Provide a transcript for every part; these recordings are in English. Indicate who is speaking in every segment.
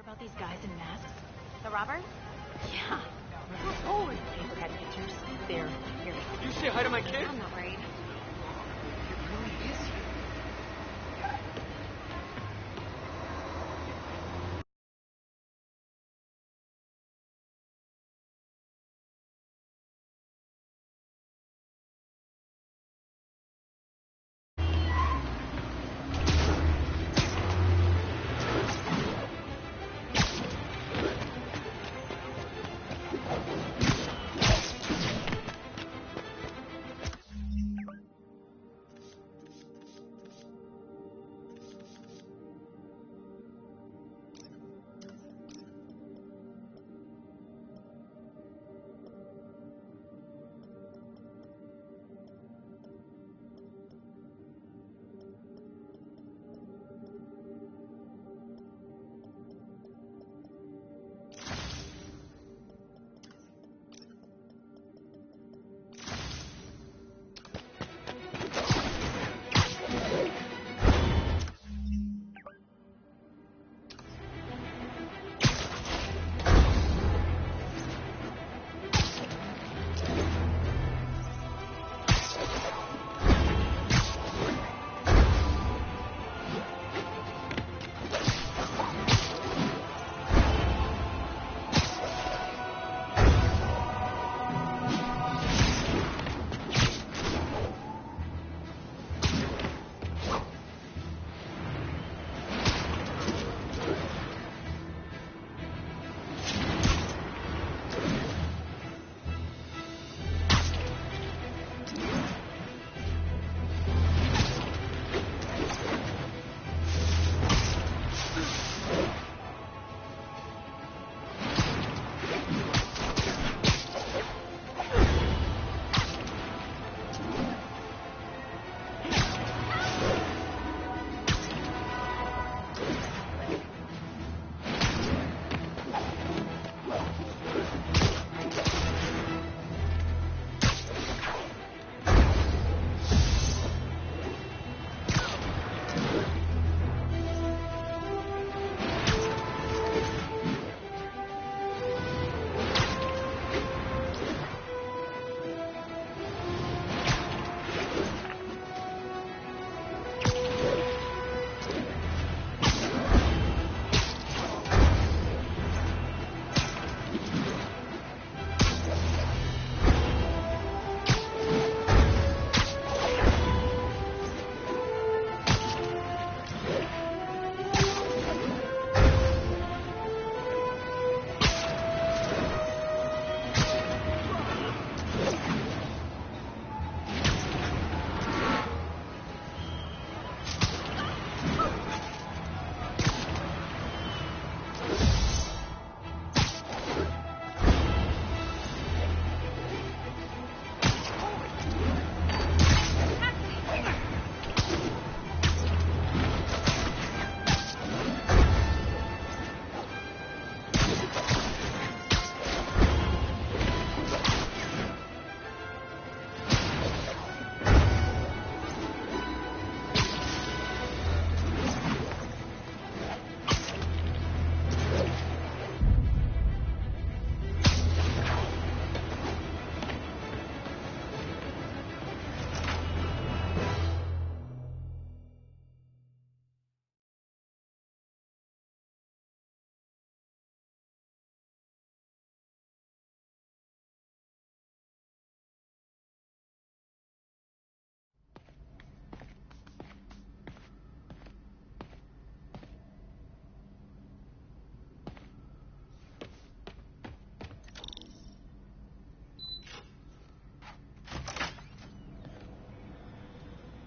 Speaker 1: About these guys in masks?
Speaker 2: The robbers?
Speaker 1: Yeah. Oh, paper had pictures. There. Here.
Speaker 3: You say hi to my kid?
Speaker 1: I'm not worried.
Speaker 3: It really is you.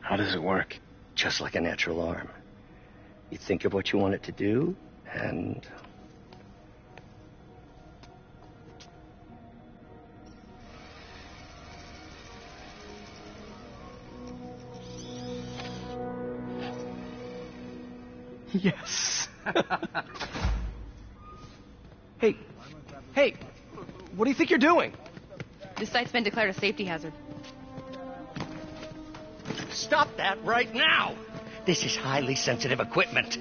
Speaker 4: How does it work?
Speaker 5: Just like a natural arm. You think of what you want it to do, and...
Speaker 3: Yes. Hey, what do you think you're doing?
Speaker 1: This site's been declared a safety hazard.
Speaker 5: Stop that right now! This is highly sensitive equipment.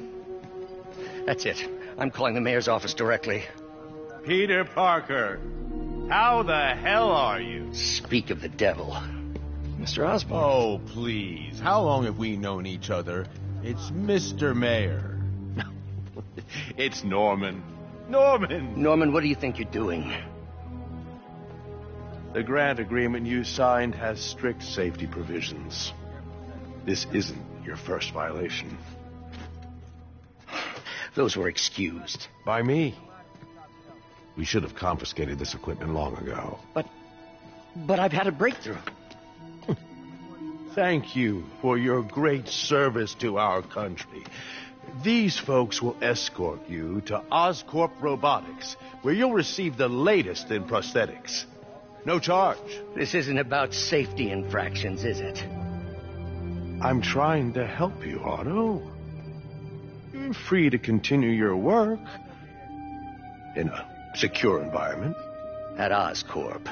Speaker 5: That's it. I'm calling the mayor's office directly.
Speaker 2: Peter Parker, how the hell are you?
Speaker 5: Speak of the devil.
Speaker 3: Mr. Osborn.
Speaker 2: Oh, please. How long have we known each other? It's Mr. Mayor. It's Norman. Norman!
Speaker 5: Norman, what do you think you're doing?
Speaker 2: The grant agreement you signed has strict safety provisions. This isn't your first violation.
Speaker 5: Those were excused.
Speaker 2: By me. We should have confiscated this equipment long ago.
Speaker 5: But I've had a breakthrough.
Speaker 2: Thank you for your great service to our country. These folks will escort you to Oscorp Robotics, where you'll receive the latest in prosthetics. No charge.
Speaker 5: This isn't about safety infractions, is it?
Speaker 2: I'm trying to help you, Otto. You're free to continue your work in a secure environment.
Speaker 5: At Oscorp.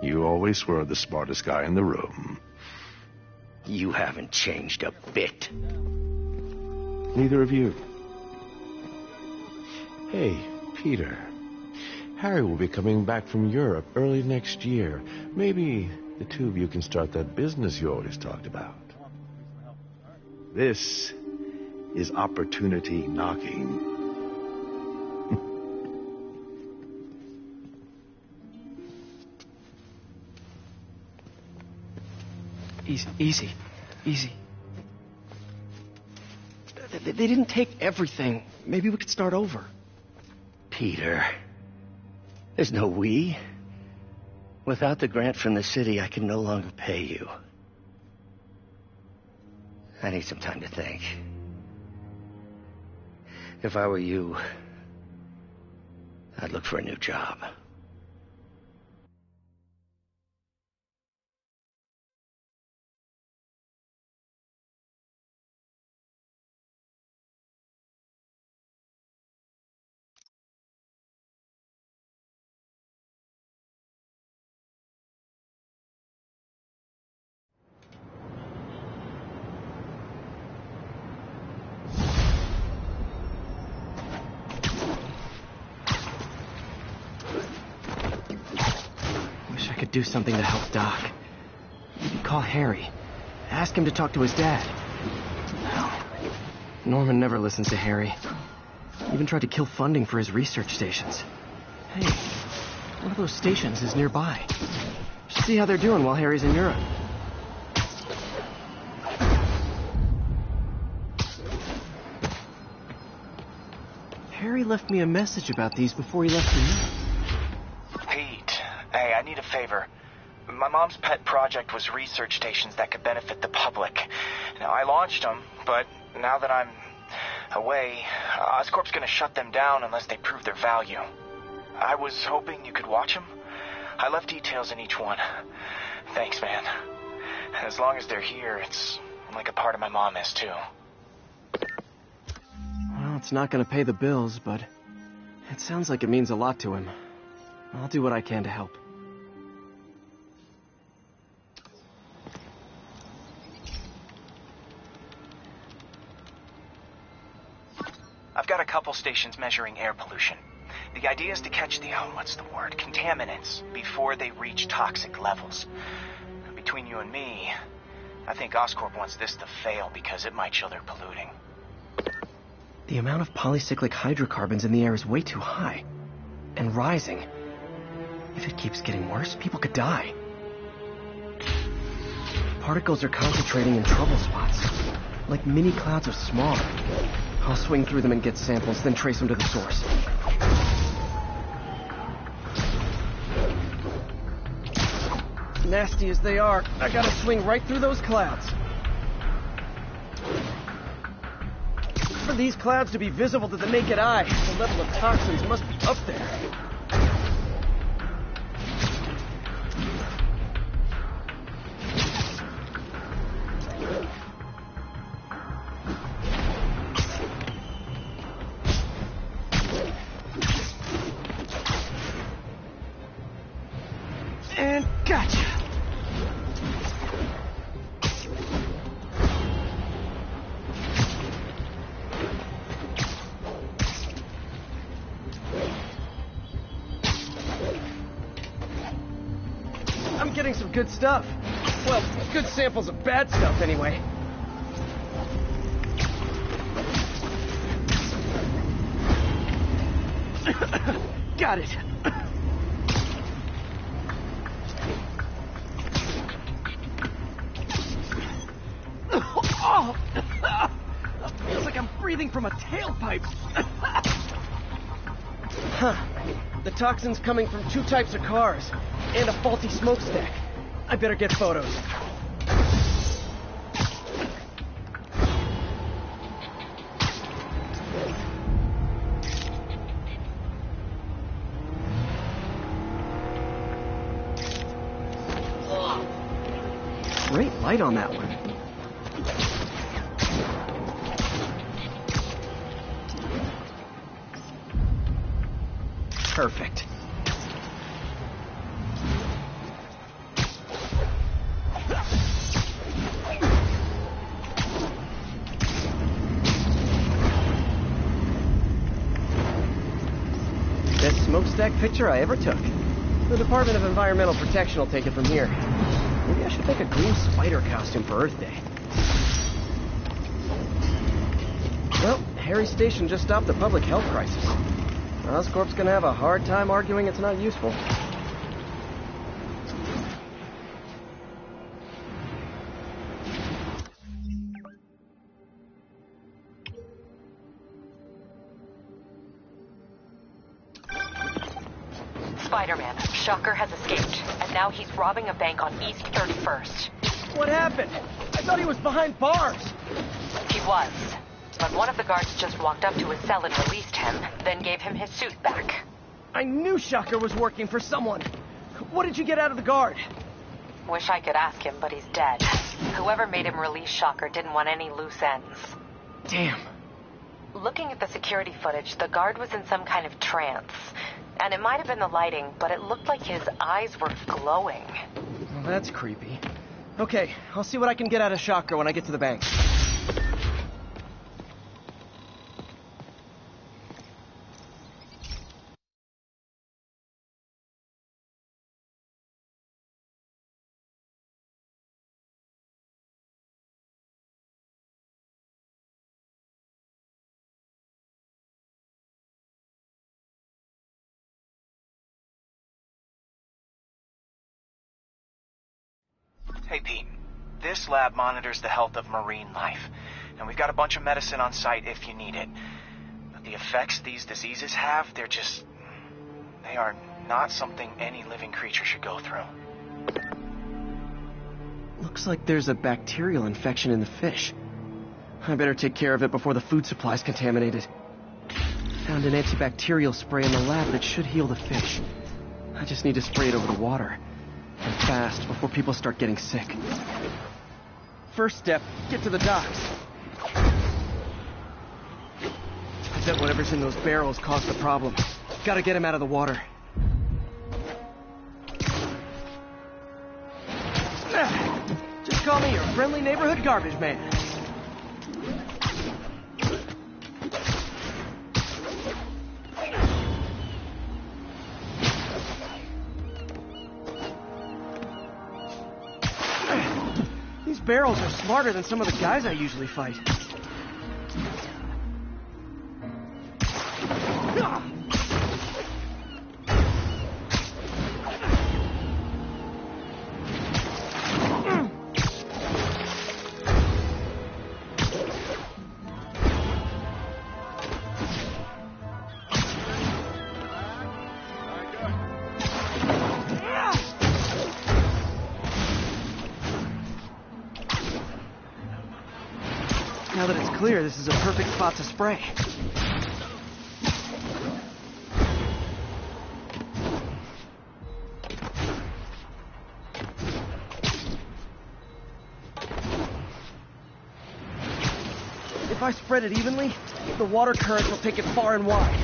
Speaker 2: You always were the smartest guy in the room.
Speaker 5: You haven't changed a bit.
Speaker 2: Neither of you. Hey, Peter. Harry will be coming back from Europe early next year. Maybe the two of you can start that business you always talked about. This is opportunity knocking.
Speaker 3: Easy. They didn't take everything. Maybe we could start over.
Speaker 5: Peter, there's no we. Without the grant from the city, I can no longer pay you. I need some time to think. If I were you, I'd look for a new job.
Speaker 3: Do something to help Doc. Maybe call Harry. Ask him to talk to his dad. No. Norman never listens to Harry. Even tried to kill funding for his research stations. Hey, one of those stations is nearby. Should see how they're doing while Harry's in Europe. Harry left me a message about these before he left for Europe.
Speaker 4: Hey, I need a favor. My mom's pet project was research stations that could benefit the public. Now, I launched them, but now that I'm away, Oscorp's gonna shut them down unless they prove their value. I was hoping you could watch them. I left details in each one. Thanks, man. As long as they're here, it's like a part of my mom is, too.
Speaker 3: Well, it's not gonna pay the bills, but it sounds like it means a lot to him. I'll do what I can to help.
Speaker 4: I've got a couple stations measuring air pollution. The idea is to catch the, contaminants before they reach toxic levels. Between you and me, I think Oscorp wants this to fail because it might show they're polluting.
Speaker 3: The amount of polycyclic hydrocarbons in the air is way too high. And rising. If it keeps getting worse, people could die. Particles are concentrating in trouble spots, like mini clouds of smog. I'll swing through them and get samples, then trace them to the source. Nasty as they are, I gotta swing right through those clouds. For these clouds to be visible to the naked eye, the level of toxins must be up there. And gotcha. I'm getting some good stuff. Well, good samples of bad stuff, anyway. Got it. Oh! Feels like I'm breathing from a tailpipe. Huh. The toxin's coming from 2 types of cars, and a faulty smokestack. I better get photos. Great light on that one. Perfect. Best smokestack picture I ever took. The Department of Environmental Protection will take it from here. Maybe I should make a green spider costume for Earth Day. Well, Harry's station just stopped the public health crisis. Oscorp's gonna have a hard time arguing it's not useful.
Speaker 1: Spiderman, Shocker has escaped, and now he's robbing a bank on East 31st.
Speaker 3: What happened? I thought he was behind bars.
Speaker 1: He was. But one of the guards just walked up to his cell and released him, then gave him his suit back.
Speaker 3: I knew Shocker was working for someone. What did you get out of the guard?
Speaker 1: Wish I could ask him, but he's dead. Whoever made him release Shocker didn't want any loose ends.
Speaker 3: Damn.
Speaker 1: Looking at the security footage, the guard was in some kind of trance. And it might have been the lighting, but it looked like his eyes were glowing.
Speaker 3: Well, that's creepy. Okay, I'll see what I can get out of Shocker when I get to the bank.
Speaker 4: Hey, Pete. This lab monitors the health of marine life, and we've got a bunch of medicine on site if you need it. But the effects these diseases have, they are not something any living creature should go through.
Speaker 3: Looks like there's a bacterial infection in the fish. I better take care of it before the food supply's contaminated. Found an antibacterial spray in the lab that should heal the fish. I just need to spray it over the water. And fast, before people start getting sick. First step, get to the docks. I bet whatever's in those barrels caused the problem. Gotta get him out of the water. Just call me your friendly neighborhood garbage man. These barrels are smarter than some of the guys I usually fight. Now that it's clear, this is a perfect spot to spray. If I spread it evenly, the water current will take it far and wide.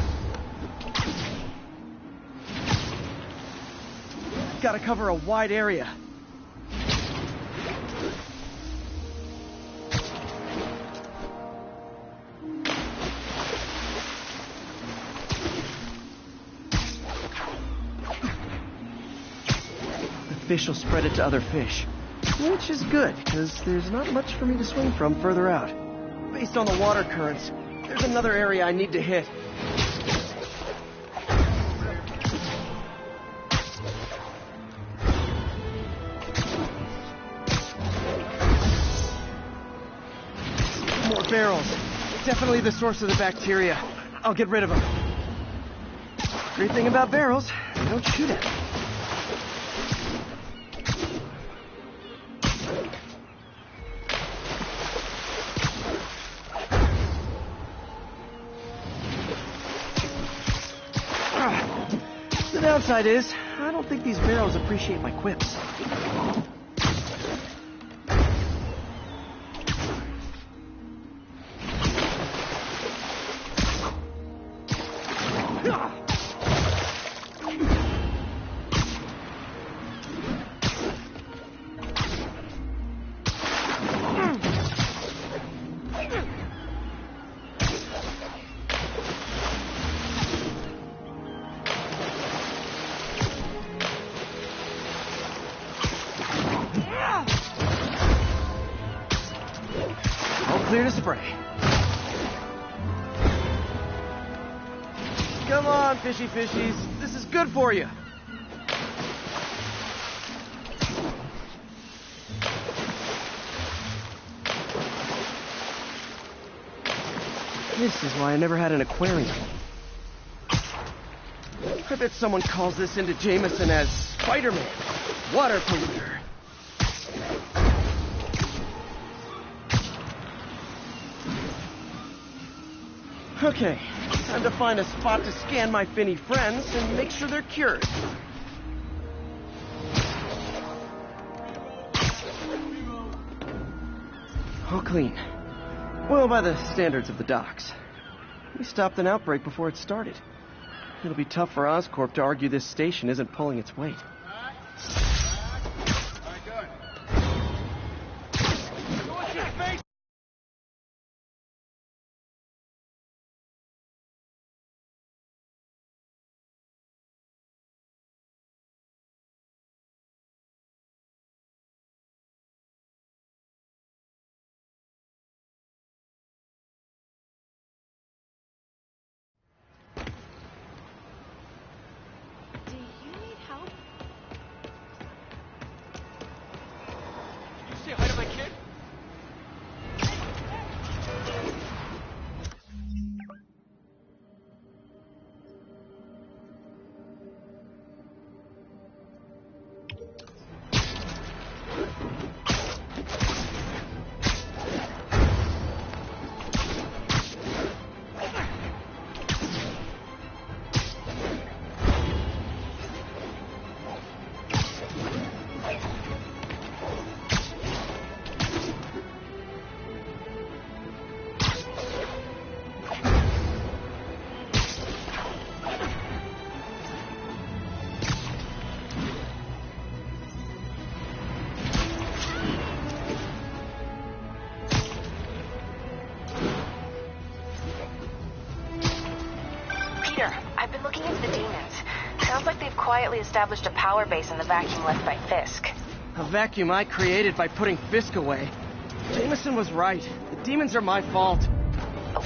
Speaker 3: Gotta cover a wide area. fish will spread it to other fish. Which is good, because there's not much for me to swing from further out. Based on the water currents, there's another area I need to hit. More barrels. Definitely the source of the bacteria. I'll get rid of them. Great thing about barrels, they don't shoot at me. The downside is, I don't think these barrels appreciate my quips. Clear to spray. Come on, fishy fishies. This is good for you. This is why I never had an aquarium. I bet someone calls this into Jameson as Spiderman, water polluter. Okay, time to find a spot to scan my finny friends and make sure they're cured. All clean. Well, by the standards of the docks. We stopped an outbreak before it started. It'll be tough for Oscorp to argue this station isn't pulling its weight.
Speaker 6: Say hi to my kid?
Speaker 1: I've been looking into the demons. Sounds like they've quietly established a power base in the vacuum left by Fisk.
Speaker 3: A vacuum I created by putting Fisk away. Jameson was right. The demons are my fault.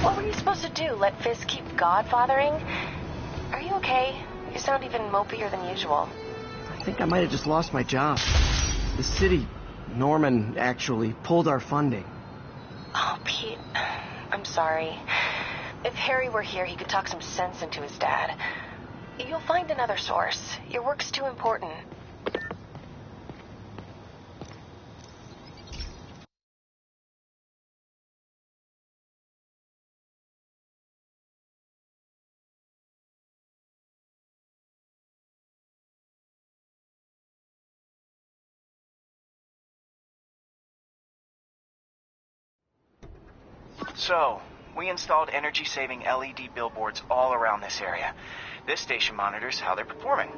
Speaker 1: What were you supposed to do? Let Fisk keep godfathering? Are you okay? You sound even mopier than usual.
Speaker 3: I think I might have just lost my job. The city, Norman, actually, pulled our funding.
Speaker 1: Oh, Pete. I'm sorry. If Harry were here, he could talk some sense into his dad. You'll find another source. Your work's too important.
Speaker 4: So, we installed energy-saving LED billboards all around this area. This station monitors how they're performing.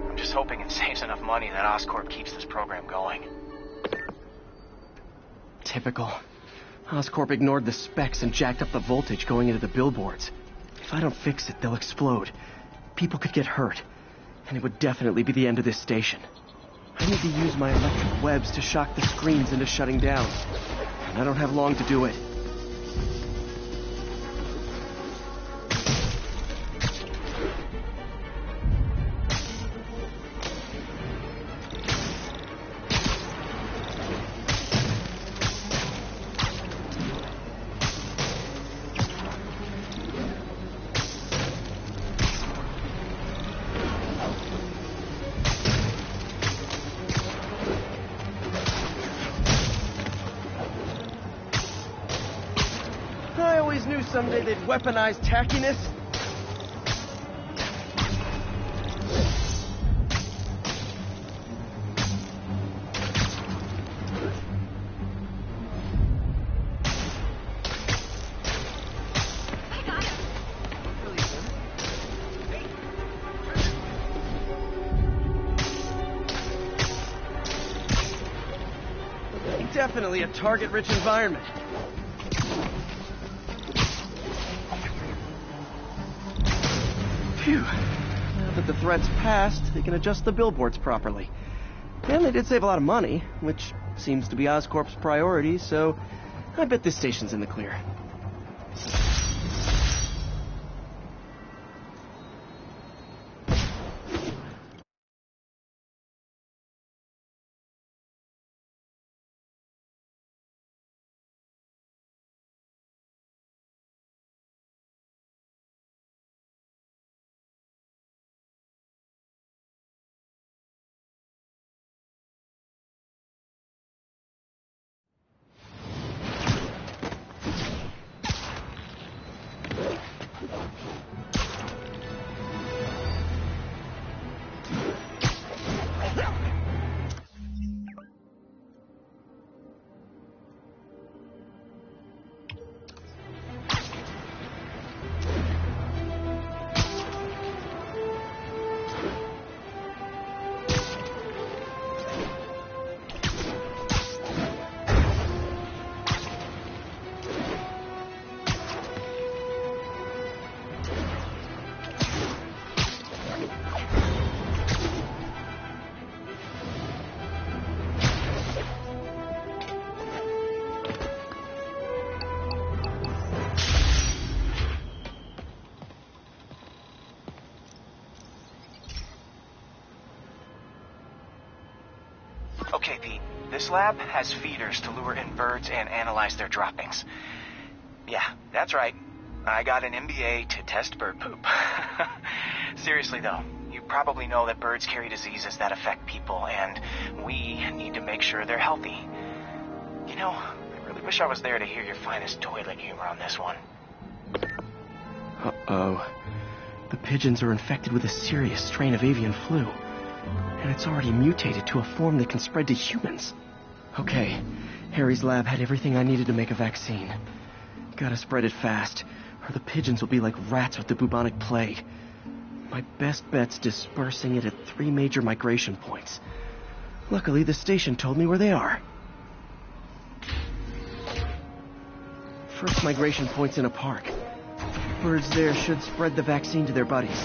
Speaker 4: I'm just hoping it saves enough money that Oscorp keeps this program going.
Speaker 3: Typical. Oscorp ignored the specs and jacked up the voltage going into the billboards. If I don't fix it, they'll explode. People could get hurt. And it would definitely be the end of this station. I need to use my electric webs to shock the screens into shutting down. And I don't have long to do it. I always knew someday they'd weaponize tackiness. Definitely a target-rich environment. Phew. Now that the threat's passed, they can adjust the billboards properly. And they did save a lot of money, which seems to be Oscorp's priority, so I bet this station's in the clear.
Speaker 4: Okay, Pete. This lab has feeders to lure in birds and analyze their droppings. Yeah, that's right. I got an MBA to test bird poop. Seriously, though, you probably know that birds carry diseases that affect people, and we need to make sure they're healthy. You know, I really wish I was there to hear your finest toilet humor on this one.
Speaker 3: Uh-oh. The pigeons are infected with a serious strain of avian flu. And it's already mutated to a form that can spread to humans. Okay, Harry's lab had everything I needed to make a vaccine. Gotta spread it fast, or the pigeons will be like rats with the bubonic plague. My best bet's dispersing it at 3 major migration points. Luckily, the station told me where they are. First migration point's in a park. Birds there should spread the vaccine to their buddies.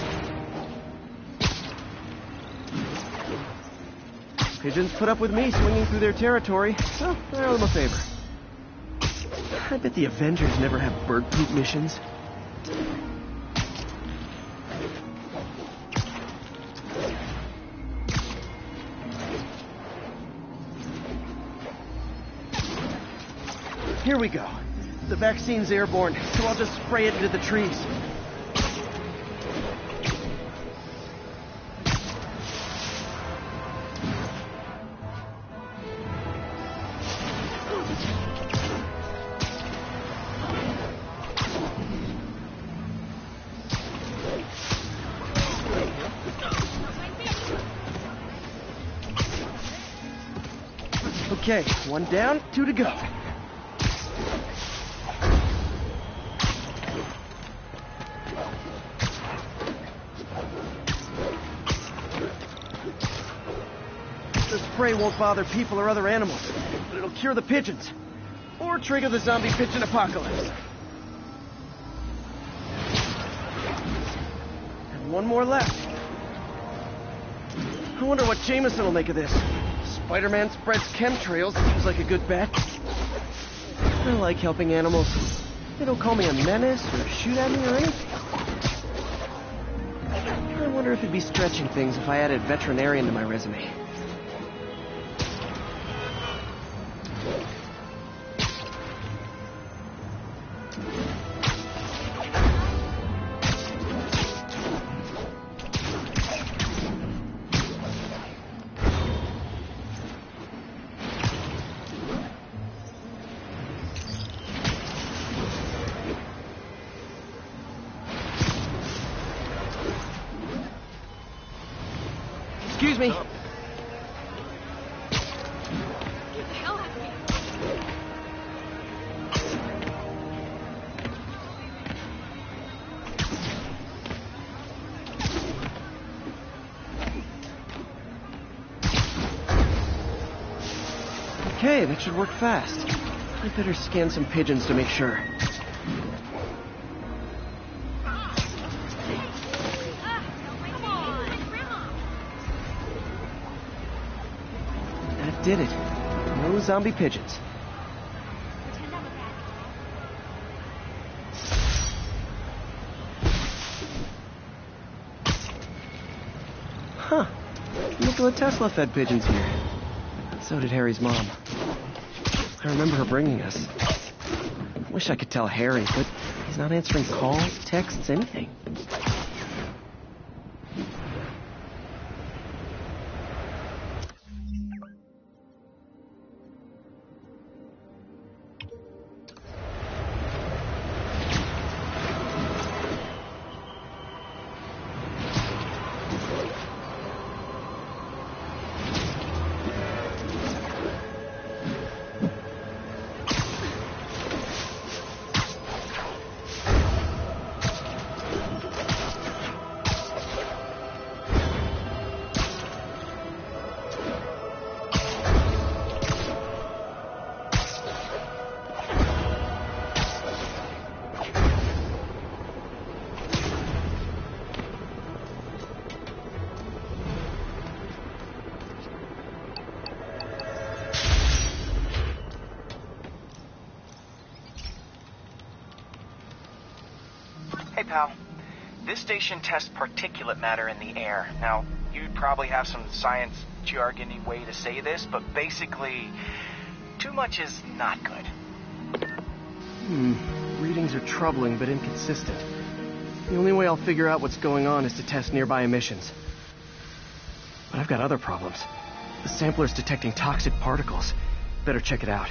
Speaker 3: Pigeons put up with me swinging through their territory, so I owe them a favor. I bet the Avengers never have bird poop missions. Here we go. The vaccine's airborne, so I'll just spray it into the trees. Okay, 1 down, 2 to go. The spray won't bother people or other animals, but it'll cure the pigeons. Or trigger the zombie pigeon apocalypse. And 1 more left. I wonder what Jameson will make of this. Spiderman spreads chemtrails seems like a good bet. I like helping animals. They don't call me a menace or shoot at me or anything. I wonder if it'd be stretching things if I added veterinarian to my resume. Excuse me.
Speaker 6: Get the hell out of me.
Speaker 3: Okay, that should work fast. I better scan some pigeons to make sure. That did it. No zombie pigeons. Huh. Nikola Tesla fed pigeons here. So did Harry's mom. I remember her bringing us. Wish I could tell Harry, but he's not answering calls, texts, anything.
Speaker 4: Hey, pal. This station tests particulate matter in the air. Now, you'd probably have some science jargony way to say this, but basically, too much is not good.
Speaker 3: Readings are troubling but inconsistent. The only way I'll figure out what's going on is to test nearby emissions. But I've got other problems. The sampler's detecting toxic particles. Better check it out.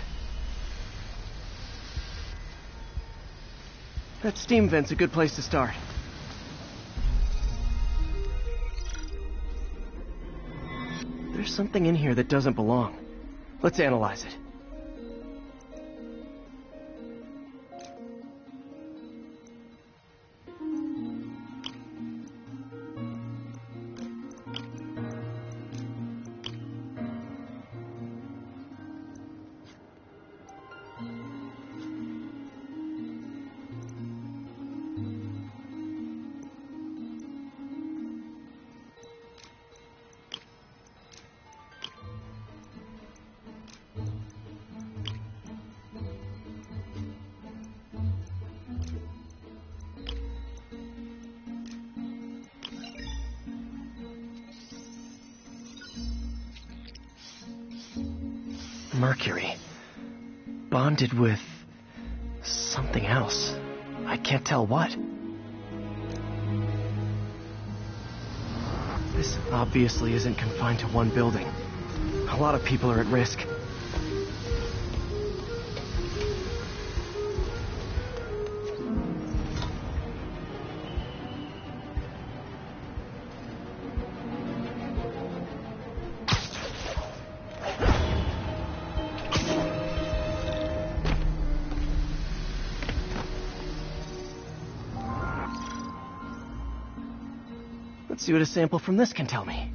Speaker 3: That steam vent's a good place to start. There's something in here that doesn't belong. Let's analyze it. Mercury. Bonded with something else. I can't tell what. This obviously isn't confined to one building. A lot of people are at risk. Let's see what a sample from this can tell me.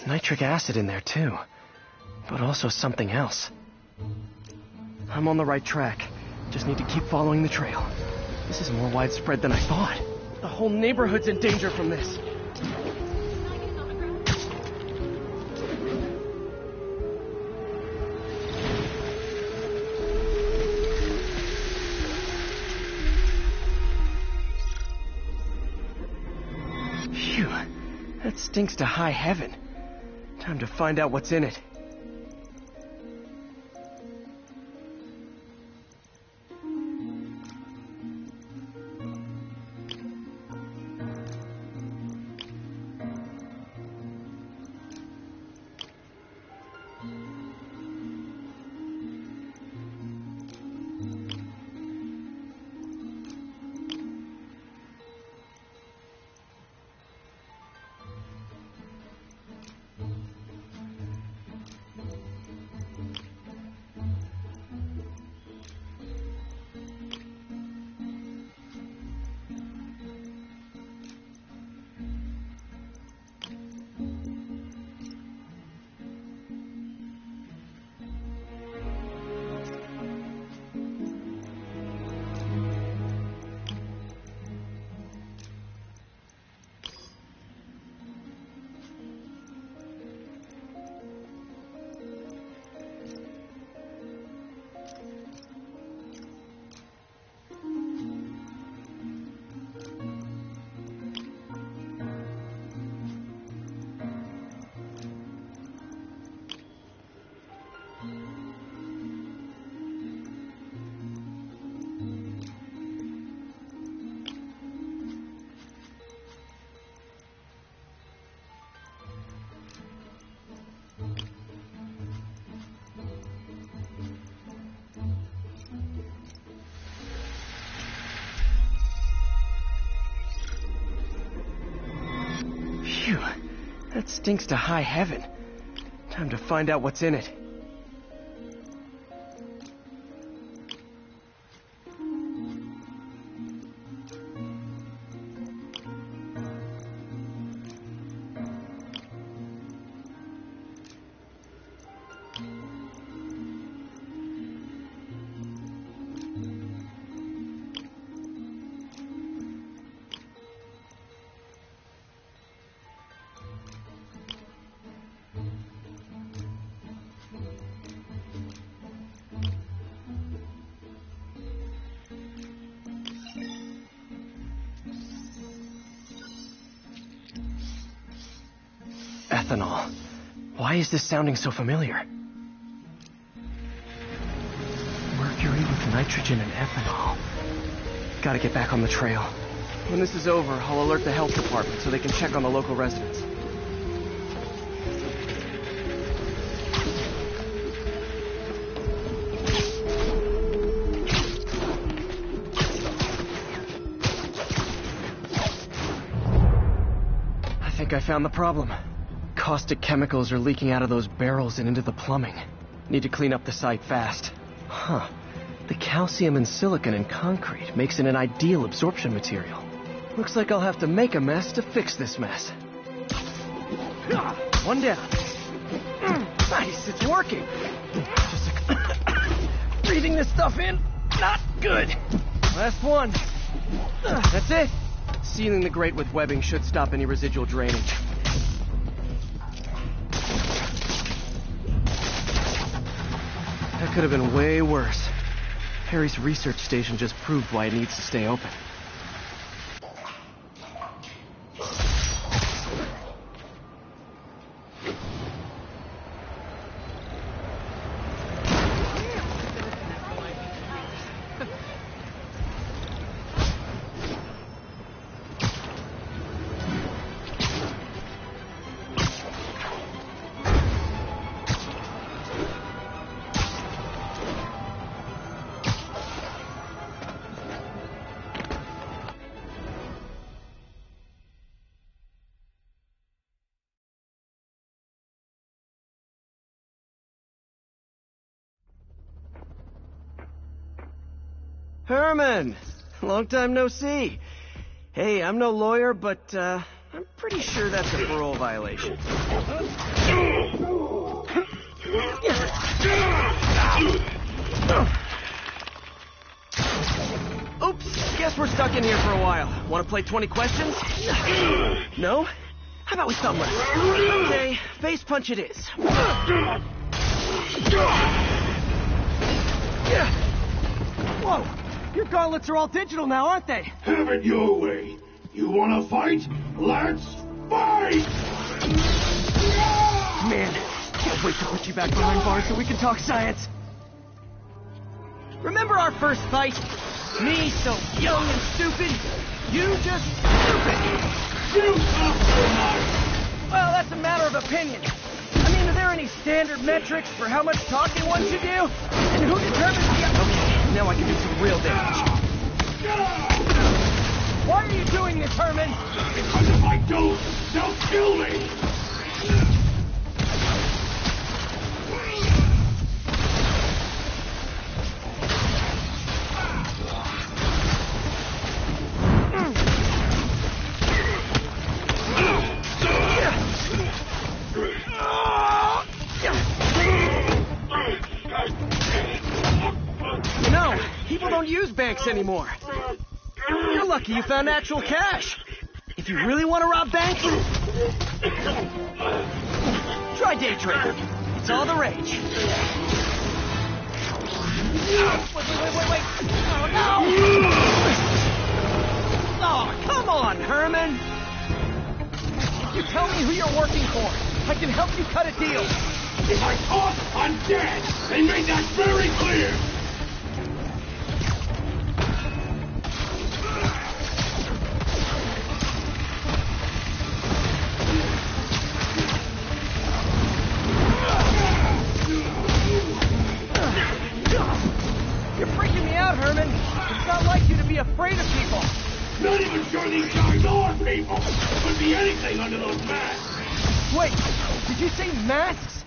Speaker 3: nitric acid in there, too. But also something else. I'm on the right track. Just need to keep following the trail. This is more widespread than I thought. The whole neighborhood's in danger from this. Phew. That stinks to high heaven. Time to find out what's in it. Phew. That stinks to high heaven. Time to find out what's in it. Ethanol. Why is this sounding so familiar? Mercury with nitrogen and ethanol. Gotta get back on the trail. When this is over, I'll alert the health department so they can check on the local residents. I think I found the problem. Caustic chemicals are leaking out of those barrels and into the plumbing. Need to clean up the site fast. Huh. The calcium and silicon in concrete makes it an ideal absorption material. Looks like I'll have to make a mess to fix this mess. One down. Nice, it's working. Just breathing this stuff in, not good. Last one. That's it. Sealing the grate with webbing should stop any residual drainage. That could have been way worse. Harry's research station just proved why it needs to stay open. Herman! Long time no see. Hey, I'm no lawyer, but I'm pretty sure that's a parole violation. Oops, guess we're stuck in here for a while. Want to play 20 questions? No? How about we thumb wrestle? Okay, face punch it is. Whoa, your gauntlets are all digital now, aren't they?
Speaker 7: Have it your way. You wanna fight? Let's fight!
Speaker 3: Man, can't wait to put you back behind bars so we can talk science. Remember our first fight? Me so young and stupid, you just stupid.
Speaker 7: You compromise!
Speaker 3: Well, that's a matter of opinion. I mean, are there any standard metrics for how much talking one should do? And who determines the... Okay, now I can do some real damage. Why are you doing this, Herman?
Speaker 7: Because if I don't, they'll kill me!
Speaker 3: You know, people don't use banks anymore. You're lucky you found actual cash. If you really want to rob banks, try day trading. It's all the rage. Wait. Oh, no! Oh, come on, Herman. You tell me who you're working for. I can help you cut a deal.
Speaker 7: If I talk, I'm dead! They made that very clear!
Speaker 3: You're freaking me out, Herman. It's not like you to be afraid of people.
Speaker 7: Not even sure these guys are people! Could be anything under those masks!
Speaker 3: Wait, did you say masks?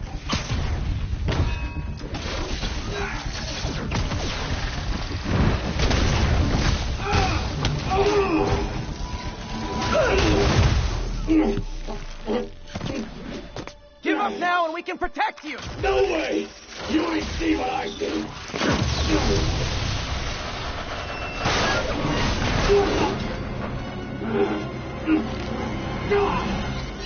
Speaker 3: Give up now and we can protect you!
Speaker 7: No way! You ain't see what I see!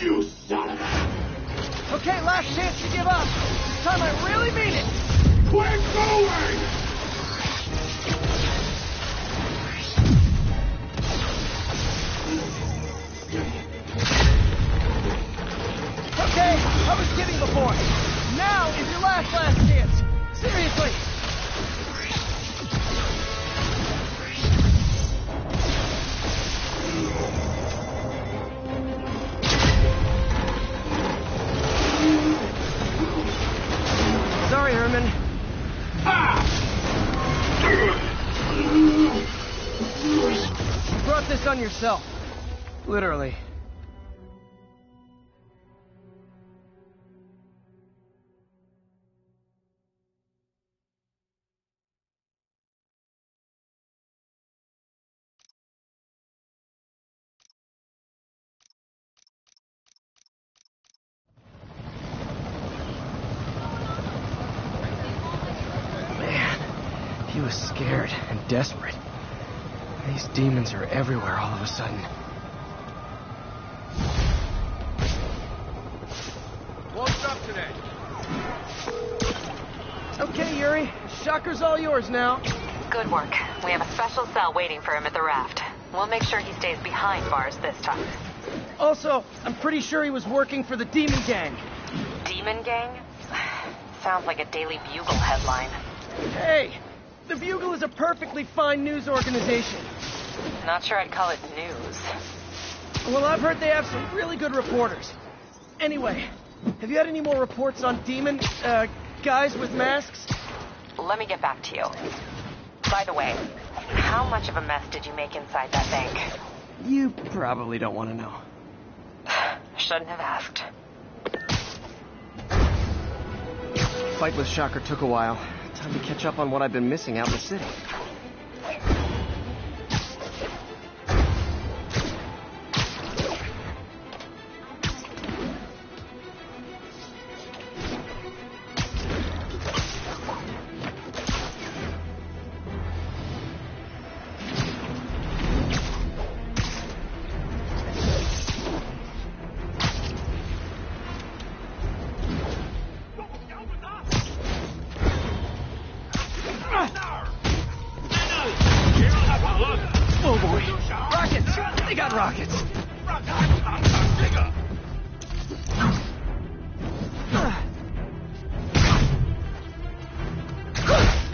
Speaker 7: You son of a...
Speaker 3: Okay, last chance to give up. This time I really mean it.
Speaker 7: Quit going!
Speaker 3: Okay, I was kidding before. Now is your last chance. Seriously. Sorry, Herman. You brought this on yourself. Literally. He was scared and desperate. These demons are everywhere all of a sudden.
Speaker 2: What's up today?
Speaker 3: Okay, Yuri. Shocker's all yours now.
Speaker 8: Good work. We have a special cell waiting for him at the raft. We'll make sure he stays behind bars this time.
Speaker 3: Also, I'm pretty sure he was working for the Demon Gang.
Speaker 8: Demon Gang? Sounds like a Daily Bugle headline.
Speaker 3: Hey, the Bugle is a perfectly fine news organization.
Speaker 8: Not sure I'd call it news.
Speaker 3: Well, I've heard they have some really good reporters. Anyway, have you had any more reports on demon, guys with masks?
Speaker 8: Let me get back to you. By the way, how much of a mess did you make inside that bank?
Speaker 3: You probably don't want to know.
Speaker 8: Shouldn't have asked.
Speaker 3: Fight with Shocker took a while. Time to catch up on what I've been missing out in the city.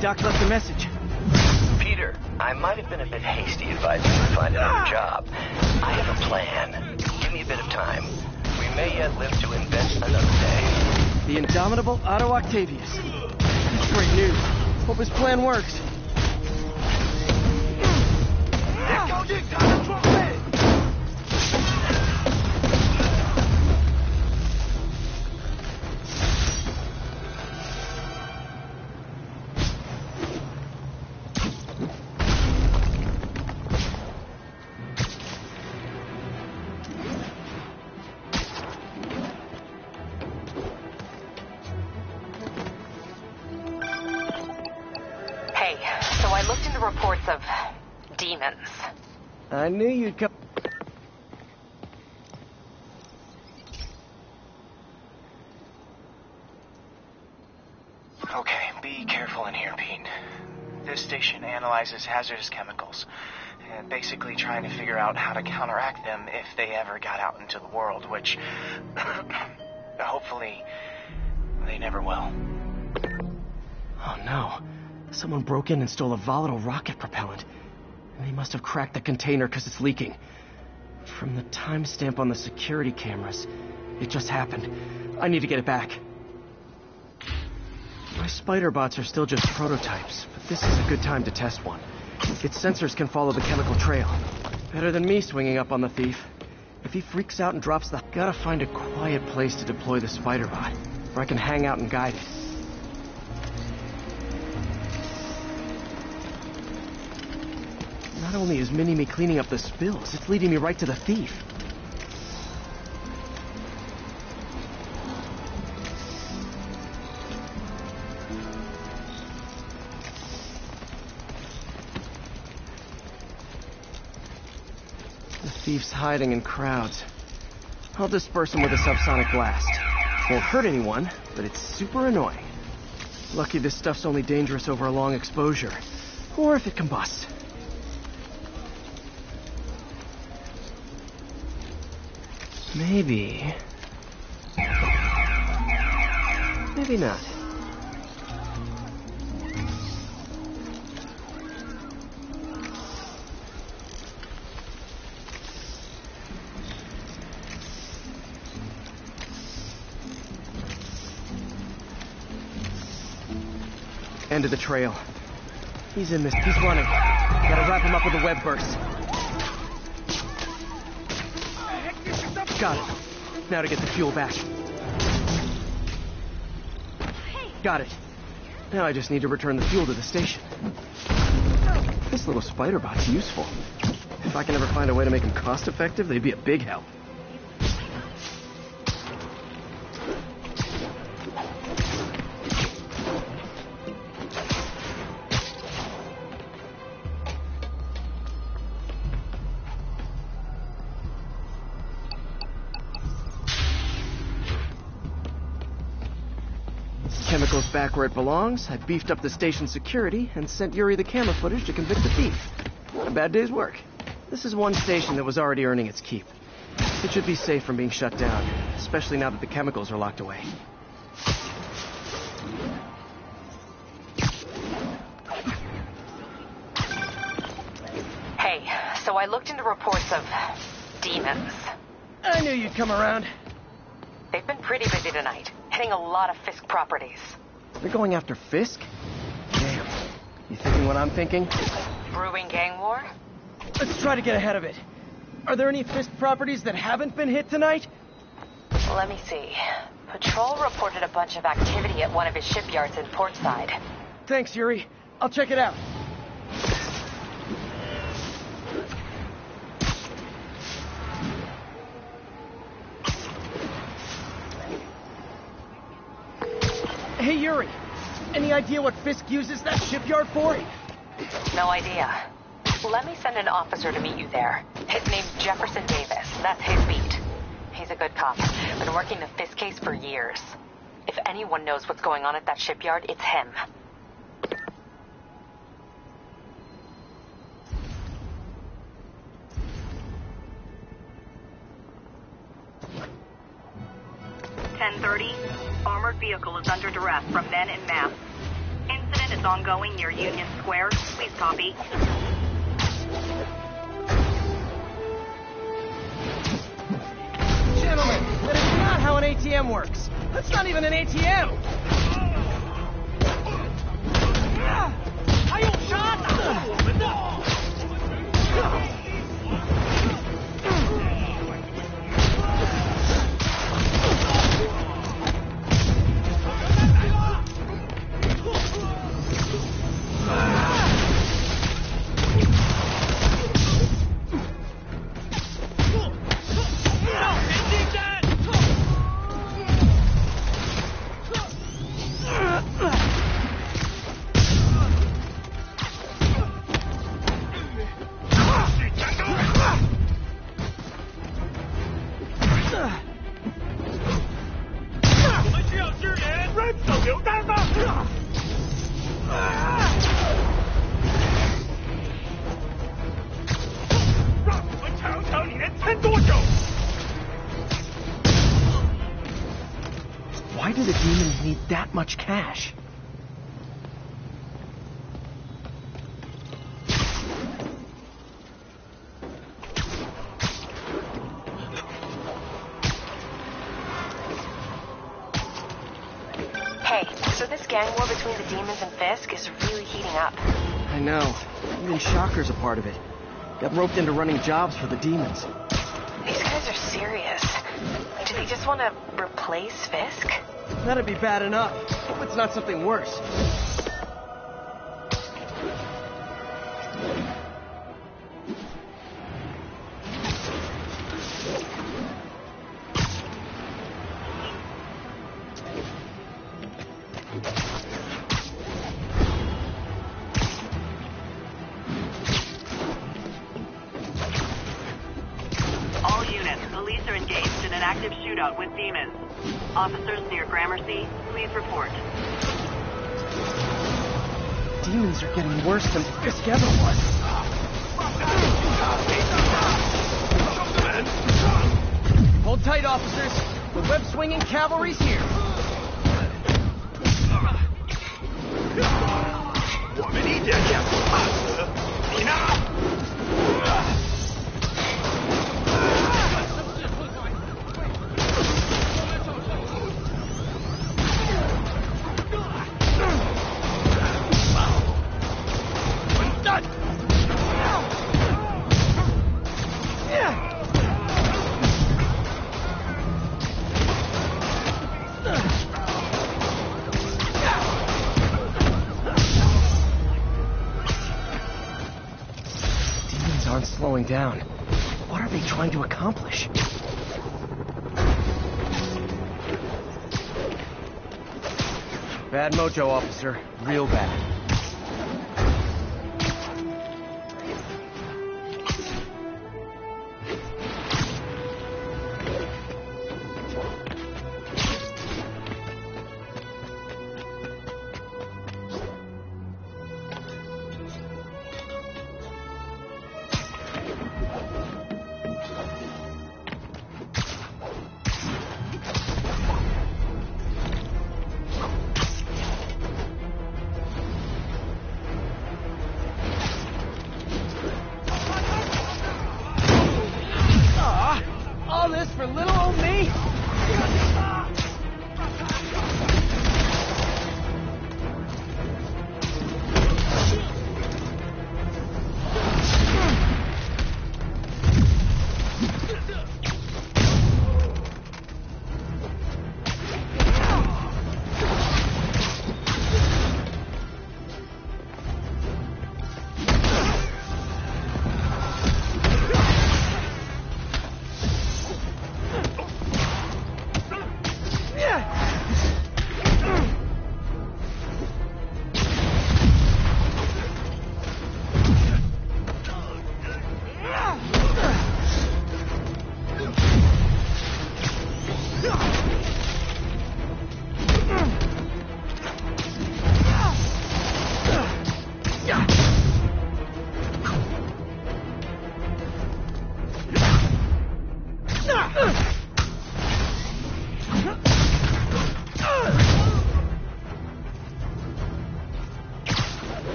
Speaker 3: Doc left a message.
Speaker 5: Peter, I might have been a bit hasty advising you to find another job. I have a plan. Give me a bit of time. We may yet live to invent another day.
Speaker 3: The indomitable Otto Octavius. That's great news. Hope his plan works.
Speaker 8: I looked into reports of demons.
Speaker 3: I knew you'd come.
Speaker 4: Okay, be careful in here, Pete. This station analyzes hazardous chemicals, and basically trying to figure out how to counteract them if they ever got out into the world, which hopefully they never will.
Speaker 3: Oh no. Someone broke in and stole a volatile rocket propellant. And they must have cracked the container because it's leaking. From the timestamp on the security cameras, it just happened. I need to get it back. My spider bots are still just prototypes, but this is a good time to test one. Its sensors can follow the chemical trail. Better than me swinging up on the thief. If he freaks out and drops the... Gotta find a quiet place to deploy the spider bot, where I can hang out and guide it. Not only is Mini-Me cleaning up the spills, it's leading me right to the thief. The thief's hiding in crowds. I'll disperse him with a subsonic blast. Won't hurt anyone, but it's super annoying. Lucky this stuff's only dangerous over a long exposure. Or if it combusts. Maybe. Maybe not. End of the trail. He's in this. He's running. Gotta wrap him up with a web burst. Got it. Now to get the fuel back. Got it. Now I just need to return the fuel to the station. This little spider bot's useful. If I can ever find a way to make them cost-effective, they'd be a big help. Chemicals back where it belongs. I beefed up the station security and sent Yuri the camera footage to convict the thief. Not a bad day's work. This is one station that was already earning its keep. It should be safe from being shut down, especially now that the chemicals are locked away.
Speaker 8: Hey, so I looked into reports of demons.
Speaker 3: I knew you'd come around.
Speaker 8: They've been pretty busy tonight, hitting a lot of Fisk properties.
Speaker 3: They're going after Fisk? Damn. You thinking what I'm thinking?
Speaker 8: Brewing gang war?
Speaker 3: Let's try to get ahead of it. Are there any Fisk properties that haven't been hit tonight?
Speaker 8: Let me see. Patrol reported a bunch of activity at one of his shipyards in Portside.
Speaker 3: Thanks, Yuri. I'll check it out. Hey, Yuri. Any idea what Fisk uses that shipyard for?
Speaker 8: No idea. Let me send an officer to meet you there. His name's Jefferson Davis. That's his beat. He's a good cop. Been working the Fisk case for years. If anyone knows what's going on at that shipyard, it's him.
Speaker 9: Armored vehicle is under duress from men in masks. Incident incident is ongoing near Union Square. Please copy.
Speaker 3: Gentlemen, that is not how an ATM works. That's not even an ATM. Why do the demons need that much cash?
Speaker 1: Hey, so this gang war between the demons and Fisk is really heating up.
Speaker 3: I know. Even Shocker's a part of it. Got roped into running jobs for the demons.
Speaker 1: These guys are serious. Do they just want to replace Fisk?
Speaker 3: That'd be bad enough. Hope it's not something worse.
Speaker 9: All units, police are engaged in an active shootout with demons. Officers near Gramercy, please report.
Speaker 3: Demons are getting worse than Fisk ever was. Hold tight, officers. The web-swinging cavalry's here. Aren't slowing down. What are they trying to accomplish? Bad mojo, officer. Real bad.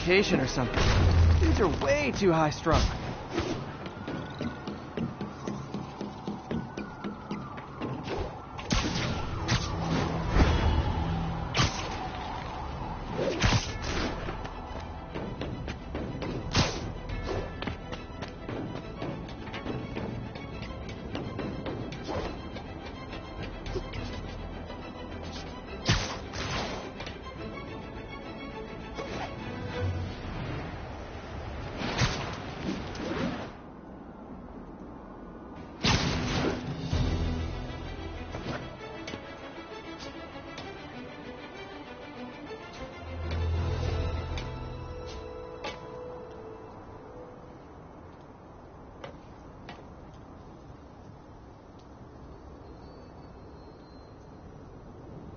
Speaker 3: vacation or something. Dudes are way too high-strung.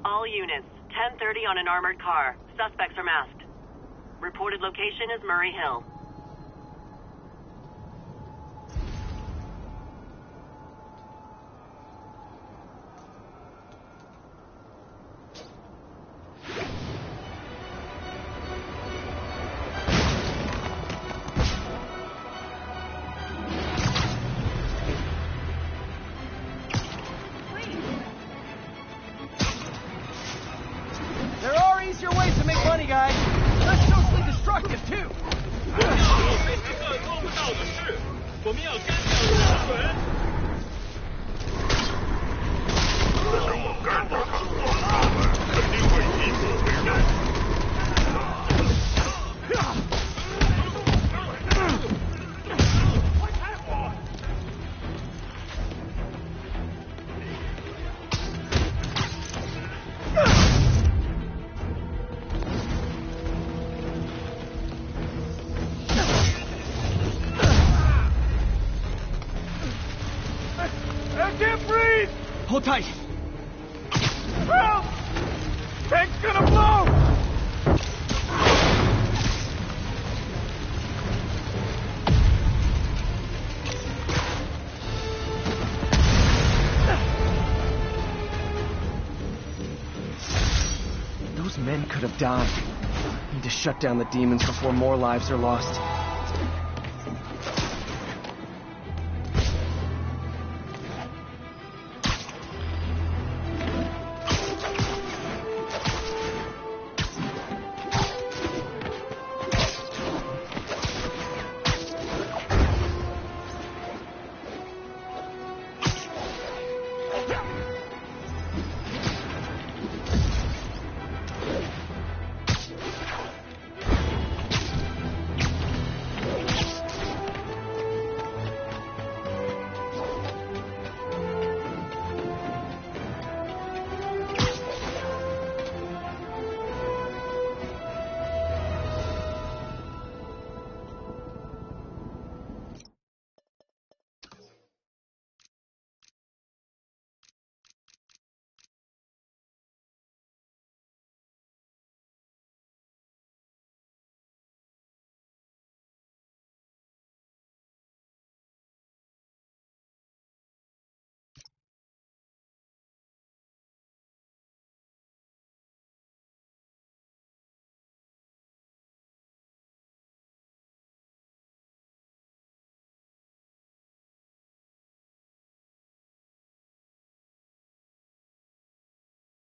Speaker 9: All units, 10:30 on an armored car. Suspects are masked. Reported location is Murray Hill.
Speaker 3: There are easier ways to make money, guys. Less socially destructive, too.
Speaker 7: 没几个做不到的事，我们要干掉日本。等我干掉他们肯定会以死为荣。I can't breathe!
Speaker 3: Hold tight.
Speaker 7: Help! Tank's gonna blow!
Speaker 3: Those men could have died. Need to shut down the demons before more lives are lost.